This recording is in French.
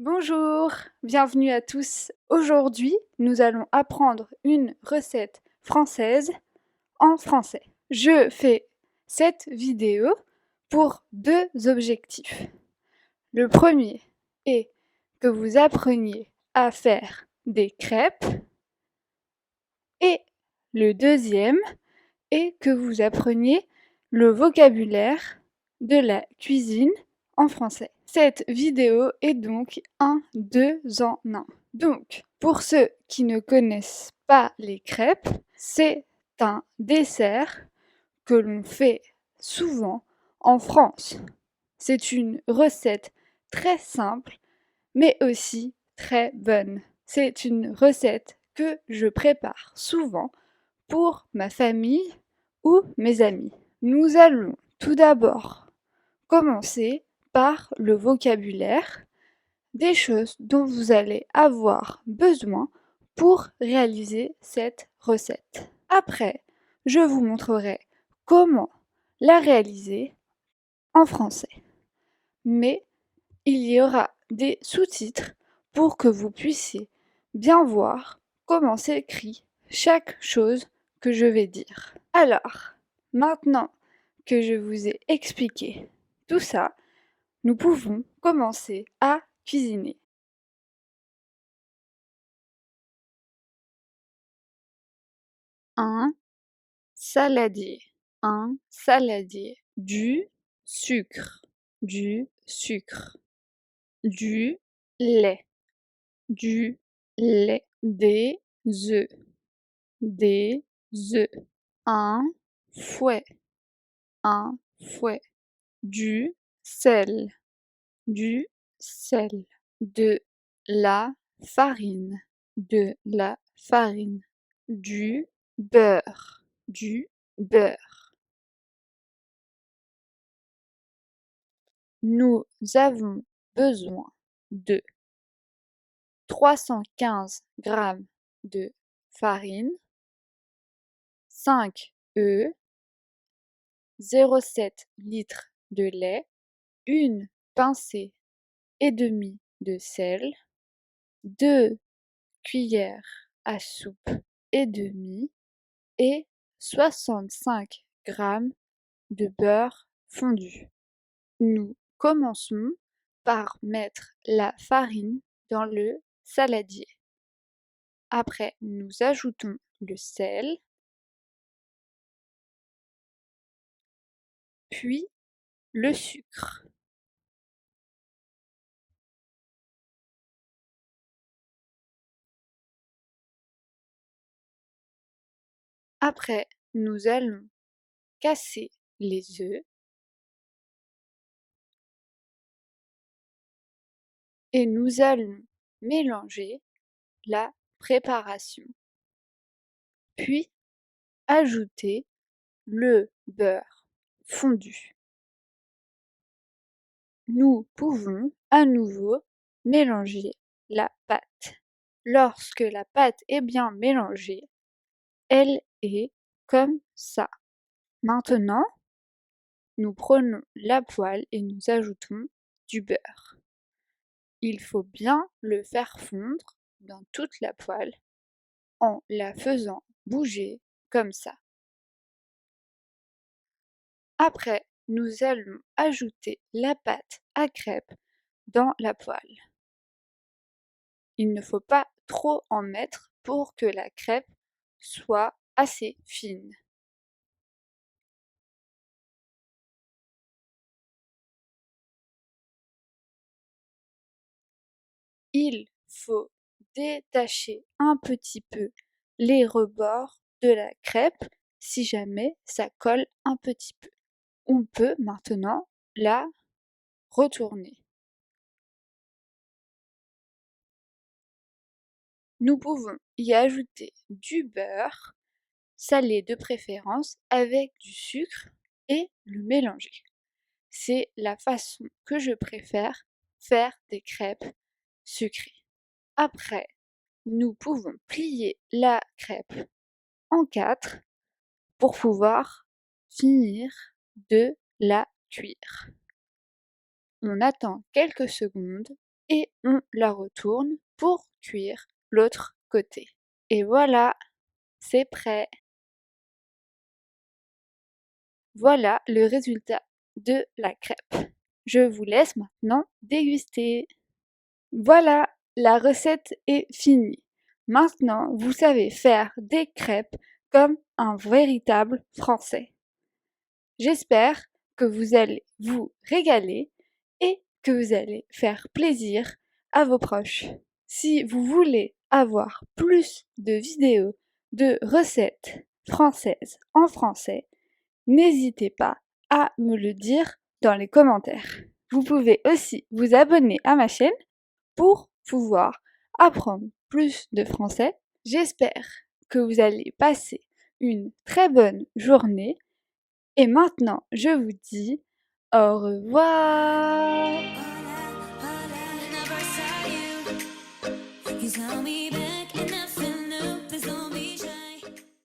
Bonjour, bienvenue à tous. Aujourd'hui, nous allons apprendre une recette française en français. Je fais cette vidéo pour deux objectifs. Le premier est que vous appreniez à faire des crêpes et le deuxième est que vous appreniez le vocabulaire de la cuisine en français. Cette vidéo est donc un 2 en 1. Donc, pour ceux qui ne connaissent pas les crêpes, c'est un dessert que l'on fait souvent en France. C'est une recette très simple, mais aussi très bonne. C'est une recette que je prépare souvent pour ma famille ou mes amis. Nous allons tout d'abord commencer par le vocabulaire, des choses dont vous allez avoir besoin pour réaliser cette recette. Après, je vous montrerai comment la réaliser en français. Mais il y aura des sous-titres pour que vous puissiez bien voir comment s'écrit chaque chose que je vais dire. Alors, maintenant que je vous ai expliqué tout ça, nous pouvons commencer à cuisiner. Un saladier. Un saladier. Du sucre. Du sucre. Du lait. Du lait. Des œufs. Des œufs. Un fouet. Un fouet. Du sel. Du sel. De la farine. De la farine. Du beurre. Du beurre. Nous avons besoin de 315 grammes de farine, 5 œufs, 0,7 litres de lait, une pincée et demie de sel, 2 cuillères à soupe et demie et 65 grammes de beurre fondu. Nous commençons par mettre la farine dans le saladier. Après, nous ajoutons le sel, puis le sucre. Après, nous allons casser les œufs et nous allons mélanger la préparation. Puis, ajouter le beurre fondu. Nous pouvons à nouveau mélanger la pâte. Lorsque la pâte est bien mélangée, elle est comme ça. Maintenant, nous prenons la poêle et nous ajoutons du beurre. Il faut bien le faire fondre dans toute la poêle en la faisant bouger comme ça. Après, nous allons ajouter la pâte à crêpes dans la poêle. Il ne faut pas trop en mettre pour que la crêpe soit assez fine. Il faut détacher un petit peu les rebords de la crêpe si jamais ça colle un petit peu. On peut maintenant la retourner. Nous pouvons y ajouter du beurre, salé de préférence, avec du sucre et le mélanger. C'est la façon que je préfère faire des crêpes sucrées. Après, nous pouvons plier la crêpe en 4 pour pouvoir finir de la cuire. On attend quelques secondes et on la retourne pour cuire l'autre côté. Et voilà, c'est prêt. Voilà le résultat de la crêpe. Je vous laisse maintenant déguster. Voilà, la recette est finie. Maintenant, vous savez faire des crêpes comme un véritable Français. J'espère que vous allez vous régaler et que vous allez faire plaisir à vos proches. Si vous voulez avoir plus de vidéos de recettes françaises en français, n'hésitez pas à me le dire dans les commentaires. Vous pouvez aussi vous abonner à ma chaîne pour pouvoir apprendre plus de français. J'espère que vous allez passer une très bonne journée. Et maintenant, je vous dis au revoir.